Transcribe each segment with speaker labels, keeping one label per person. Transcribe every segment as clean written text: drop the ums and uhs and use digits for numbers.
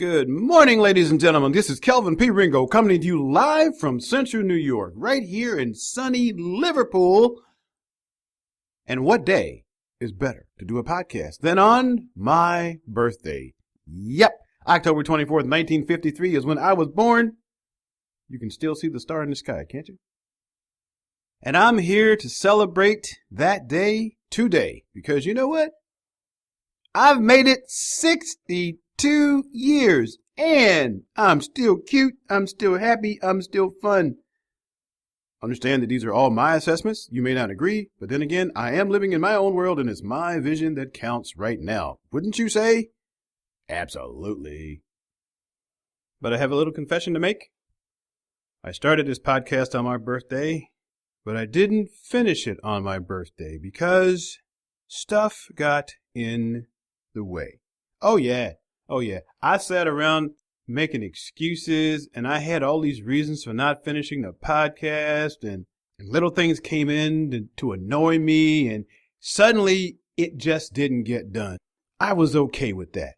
Speaker 1: Good morning, ladies and gentlemen. This is Kelvin P. Ringo coming to you live from Central New York, right here in sunny Liverpool. And what day is better to do a podcast than on my birthday? Yep, October 24th, 1953 is when I was born. You can still see the star in the sky, can't you? And I'm here to celebrate that day today because you know what? I've made it 62 years and I'm still cute, I'm still happy, I'm still fun. Understand that these are all my assessments. You may not agree, but then again, I am living in my own world and it's my vision that counts right now. Wouldn't you say? Absolutely. But I have a little confession to make. I started this podcast on my birthday, but I didn't finish it on my birthday because stuff got in the way. Oh yeah. I sat around making excuses and I had all these reasons for not finishing the podcast and little things came in to annoy me and suddenly it just didn't get done. I was okay with that.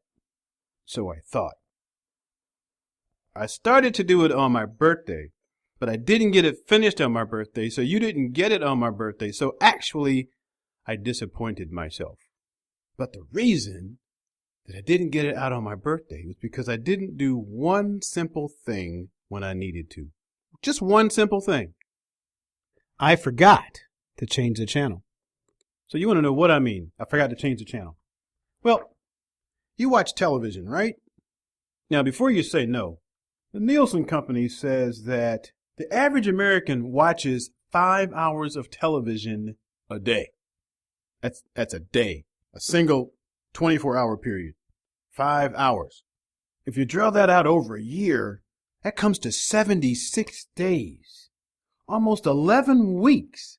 Speaker 1: So I thought. I started to do it on my birthday, but I didn't get it finished on my birthday, so you didn't get it on my birthday. So actually, I disappointed myself. But the reason that I didn't get it out on my birthday was because I didn't do one simple thing when I needed to. Just one simple thing. I forgot to change the channel. So you want to know what I mean? I forgot to change the channel. Well, you watch television, right? Now, before you say no, the Nielsen Company says that the average American watches 5 hours of television a day. That's a day. A single 24-hour period. 5 hours. If you drill that out over a year, that comes to 76 days. Almost 11 weeks.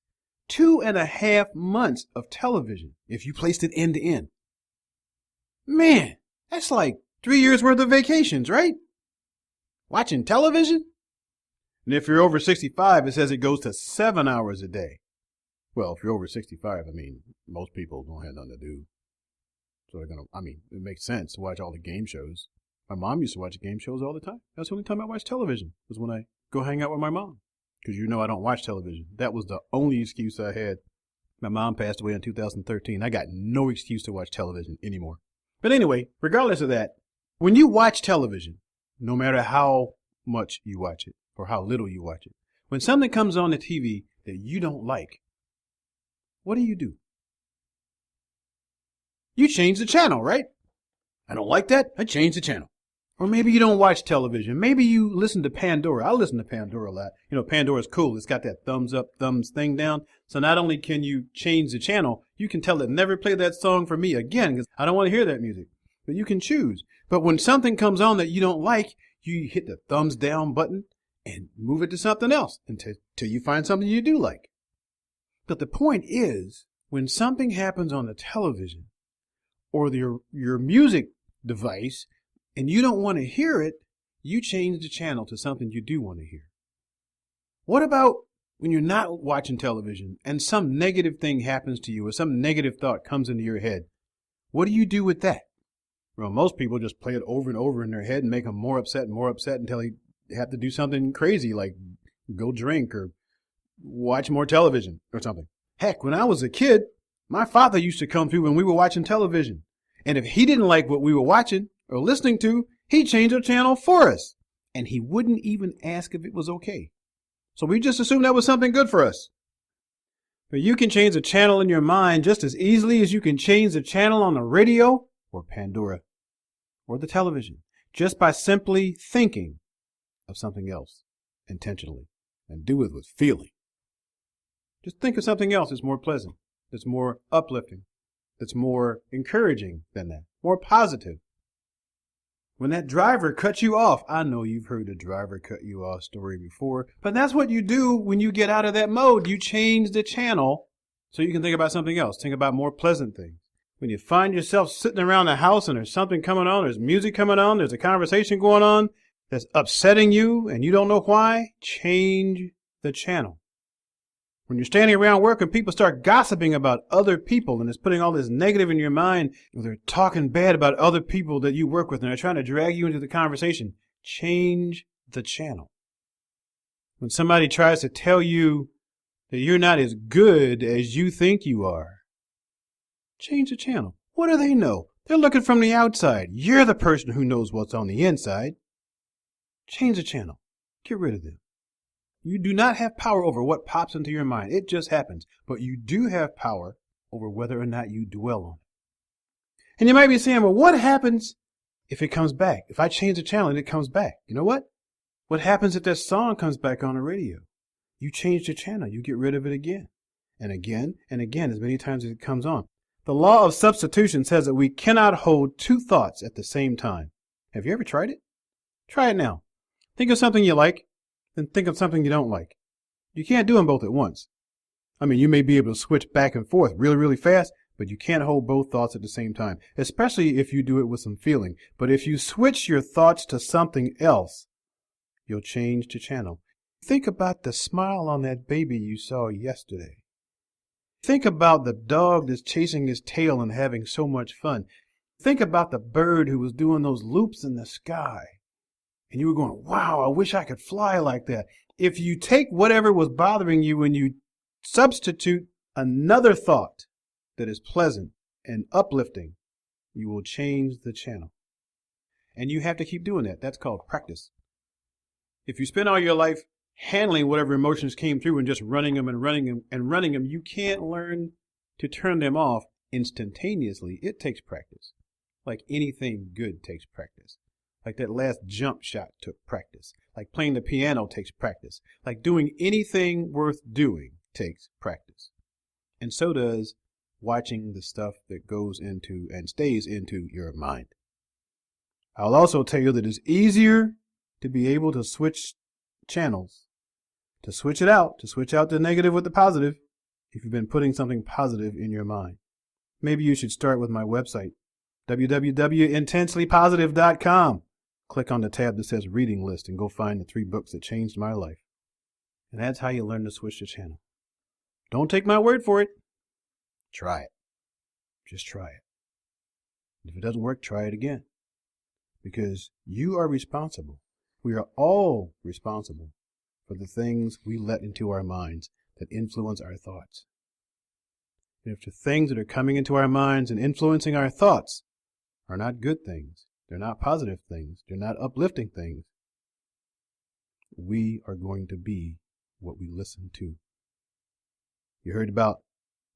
Speaker 1: 2.5 months of television if you placed it end to end. Man, that's like 3 years worth of vacations, right? Watching television? And if you're over 65, it says it goes to 7 hours a day. Well, if you're over 65, most people don't have nothing to do. So it makes sense to watch all the game shows. My mom used to watch game shows all the time. That's the only time I watched television was when I go hang out with my mom. Because I don't watch television. That was the only excuse I had. My mom passed away in 2013. I got no excuse to watch television anymore. But anyway, regardless of that, when you watch television, no matter how much you watch it or how little you watch it, when something comes on the TV that you don't like, what do? You change the channel, right? I don't like that. I change the channel. Or maybe you don't watch television. Maybe you listen to Pandora. I listen to Pandora a lot. Pandora's cool. It's got that thumbs up, thumbs thing down. So not only can you change the channel, you can tell it never play that song for me again because I don't want to hear that music. But you can choose. But when something comes on that you don't like, you hit the thumbs down button and move it to something else until you find something you do like. But the point is, when something happens on the television, or your music device, and you don't want to hear it, you change the channel to something you do want to hear. What about when you're not watching television and some negative thing happens to you or some negative thought comes into your head? What do you do with that? Well, most people just play it over and over in their head and make them more upset until they have to do something crazy like go drink or watch more television or something. Heck, when I was a kid, my father used to come through when we were watching television. And if he didn't like what we were watching or listening to, he'd change the channel for us. And he wouldn't even ask if it was okay. So we just assumed that was something good for us. But you can change the channel in your mind just as easily as you can change the channel on the radio or Pandora or the television, just by simply thinking of something else intentionally and do it with feeling. Just think of something else that's more pleasant, that's more uplifting, that's more encouraging than that, more positive. When that driver cuts you off, I know you've heard the driver cut you off story before, but that's what you do when you get out of that mode. You change the channel so you can think about something else, think about more pleasant things. When you find yourself sitting around the house and there's something coming on, there's music coming on, there's a conversation going on that's upsetting you and you don't know why, change the channel. When you're standing around work and people start gossiping about other people and it's putting all this negative in your mind, or they're talking bad about other people that you work with and they're trying to drag you into the conversation, change the channel. When somebody tries to tell you that you're not as good as you think you are, change the channel. What do they know? They're looking from the outside. You're the person who knows what's on the inside. Change the channel. Get rid of them. You do not have power over what pops into your mind. It just happens. But you do have power over whether or not you dwell on it. And you might be saying, well, what happens if it comes back? If I change the channel and it comes back? You know what? What happens if that song comes back on the radio? You change the channel. You get rid of it again and again and again, as many times as it comes on. The law of substitution says that we cannot hold two thoughts at the same time. Have you ever tried it? Try it now. Think of something you like, then think of something you don't like. You can't do them both at once. I mean, you may be able to switch back and forth really, really fast, but you can't hold both thoughts at the same time, especially if you do it with some feeling. But if you switch your thoughts to something else, you'll change the channel. Think about the smile on that baby you saw yesterday. Think about the dog that's chasing his tail and having so much fun. Think about the bird who was doing those loops in the sky. And you were going, wow, I wish I could fly like that. If you take whatever was bothering you and you substitute another thought that is pleasant and uplifting, you will change the channel. And you have to keep doing that. That's called practice. If you spend all your life handling whatever emotions came through and just running them and running them and running them, you can't learn to turn them off instantaneously. It takes practice. Like anything good takes practice. Like that last jump shot took practice. Like playing the piano takes practice. Like doing anything worth doing takes practice. And so does watching the stuff that goes into and stays into your mind. I'll also tell you that it's easier to be able to switch channels, to switch out the negative with the positive, if you've been putting something positive in your mind. Maybe you should start with my website, www.intenselypositive.com. Click on the tab that says reading list and go find the 3 books that changed my life. And that's how you learn to switch the channel. Don't take my word for it. Try it. Just try it. If it doesn't work, try it again. Because you are responsible. We are all responsible for the things we let into our minds that influence our thoughts. And if the things that are coming into our minds and influencing our thoughts are not good things, they're not positive things, they're not uplifting things, we are going to be what we listen to. You heard about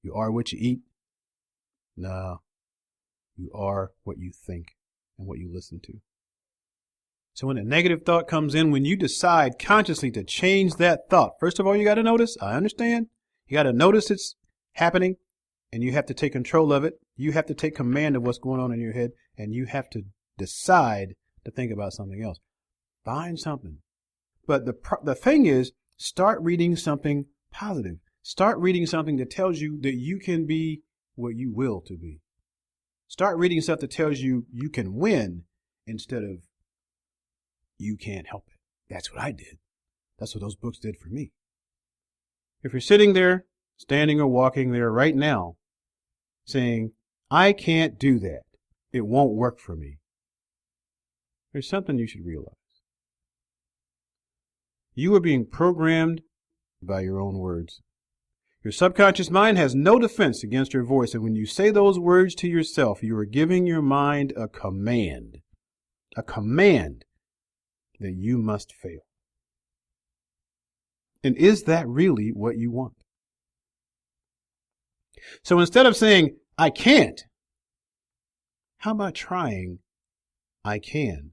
Speaker 1: you are what you eat? No, you are what you think and what you listen to. So when a negative thought comes in, when you decide consciously to change that thought, first of all, you got to notice, I understand, you got to notice it's happening and you have to take control of it. You have to take command of what's going on in your head and you have to decide to think about something else. Find something. But the thing is, start reading something positive. Start reading something that tells you that you can be what you will to be. Start reading stuff that tells you you can win instead of you can't help it. That's what I did. That's what those books did for me. If you're sitting there, standing or walking there right now, saying, I can't do that, it won't work for me, there's something you should realize. You are being programmed by your own words. Your subconscious mind has no defense against your voice, and when you say those words to yourself, you are giving your mind a command that you must fail. And is that really what you want? So instead of saying, I can't, how about trying, I can?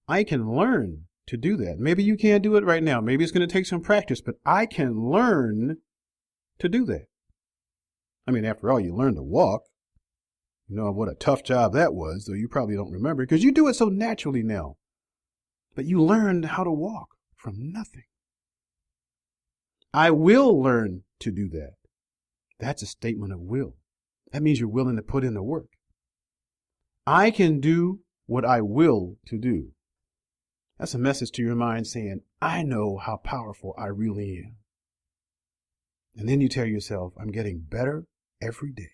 Speaker 1: I can learn to do that. Maybe you can't do it right now. Maybe it's going to take some practice, but I can learn to do that. I mean, after all, you learn to walk. You know what a tough job that was, though you probably don't remember because you do it so naturally now. But you learned how to walk from nothing. I will learn to do that. That's a statement of will. That means you're willing to put in the work. I can do what I will to do. That's a message to your mind saying, I know how powerful I really am. And then you tell yourself, I'm getting better every day.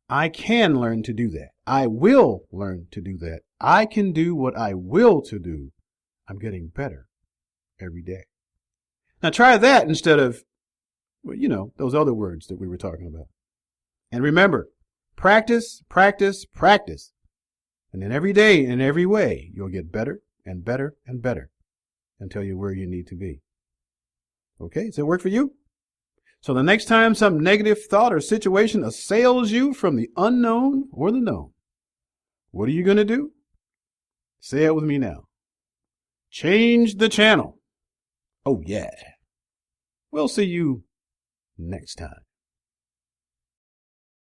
Speaker 1: I can learn to do that. I will learn to do that. I can do what I will to do. I'm getting better every day. Now try that instead of, well, those other words that we were talking about. And remember, practice, practice, practice. And then every day in every way, you'll get better and better and better until you're where you need to be. Okay, does that work for you? So the next time some negative thought or situation assails you from the unknown or the known, what are you going to do? Say it with me now. Change the channel. Oh, yeah. We'll see you next time.